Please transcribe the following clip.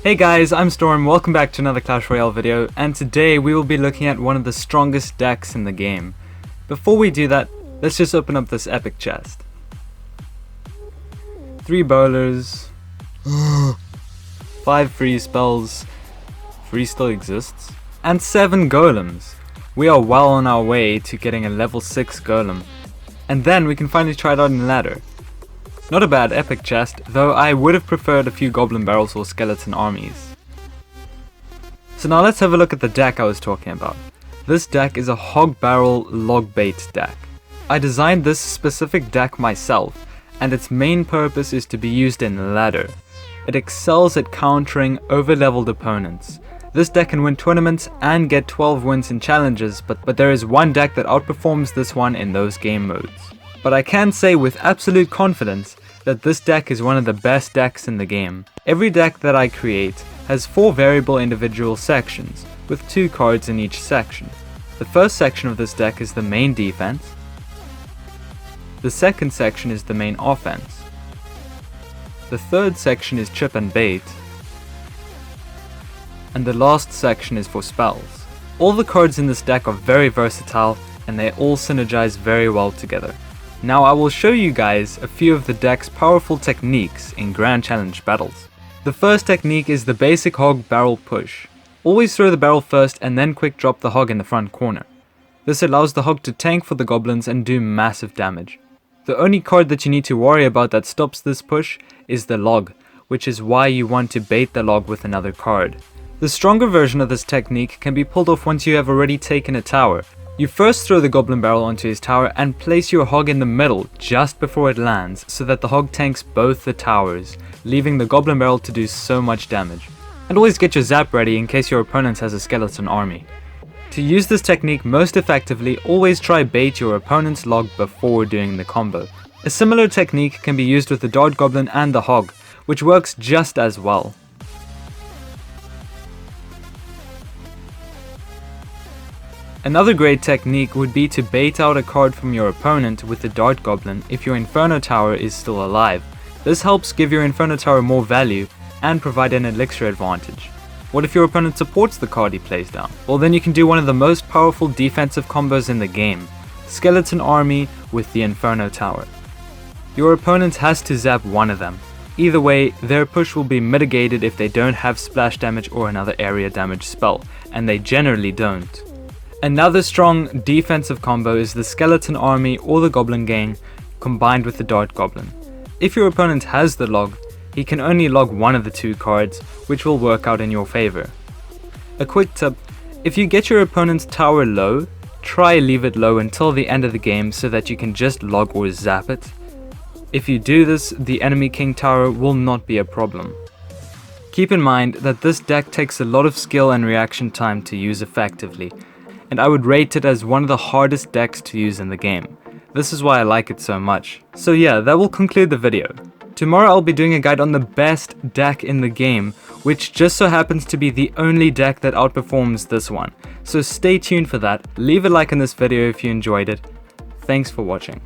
Hey guys, I'm Storm, welcome back to another Clash Royale video, and today we will be looking at one of the strongest decks in the game. Before we do that, let's just open up this epic chest. 3 bowlers, 5 free spells, free still exists, and 7 golems. We are well on our way to getting a level 6 golem, and then we can finally try it out in ladder. Not a bad epic chest, though I would have preferred a few goblin barrels or skeleton armies. So now let's have a look at the deck I was talking about. This deck is a Hog Barrel log bait deck. I designed this specific deck myself, and its main purpose is to be used in ladder. It excels at countering over-leveled opponents. This deck can win tournaments and get 12 wins in challenges, but there is one deck that outperforms this one in those game modes. But I can say with absolute confidence that this deck is one of the best decks in the game. Every deck that I create has 4 variable individual sections, with 2 cards in each section. The first section of this deck is the main defense. The second section is the main offense. The third section is chip and bait. And the last section is for spells. All the cards in this deck are very versatile and they all synergize very well together. Now I will show you guys a few of the deck's powerful techniques in Grand Challenge battles. The first technique is the basic Hog Barrel push. Always throw the barrel first and then quick drop the hog in the front corner. This allows the hog to tank for the goblins and do massive damage. The only card that you need to worry about that stops this push is the log, which is why you want to bait the log with another card. The stronger version of this technique can be pulled off once you have already taken a tower. You first throw the goblin barrel onto his tower and place your hog in the middle just before it lands so that the hog tanks both the towers, leaving the goblin barrel to do so much damage. And always get your zap ready in case your opponent has a skeleton army. To use this technique most effectively, always try bait your opponent's log before doing the combo. A similar technique can be used with the dart goblin and the hog, which works just as well. Another great technique would be to bait out a card from your opponent with the dart goblin if your inferno tower is still alive. This helps give your inferno tower more value and provide an elixir advantage. What if your opponent supports the card he plays down? Well, then you can do one of the most powerful defensive combos in the game, skeleton army with the inferno tower. Your opponent has to zap one of them. Either way, their push will be mitigated if they don't have splash damage or another area damage spell, and they generally don't. Another strong defensive combo is the skeleton army or the goblin gang combined with the dart goblin. If your opponent has the log, he can only log one of the 2 cards, which will work out in your favor. A quick tip, if you get your opponent's tower low, try leave it low until the end of the game so that you can just log or zap it. If you do this, the enemy king tower will not be a problem. Keep in mind that this deck takes a lot of skill and reaction time to use effectively, and I would rate it as one of the hardest decks to use in the game. This is why I like it so much. So yeah, that will conclude the video. Tomorrow I'll be doing a guide on the best deck in the game, which just so happens to be the only deck that outperforms this one. So stay tuned for that, leave a like on this video if you enjoyed it. Thanks for watching.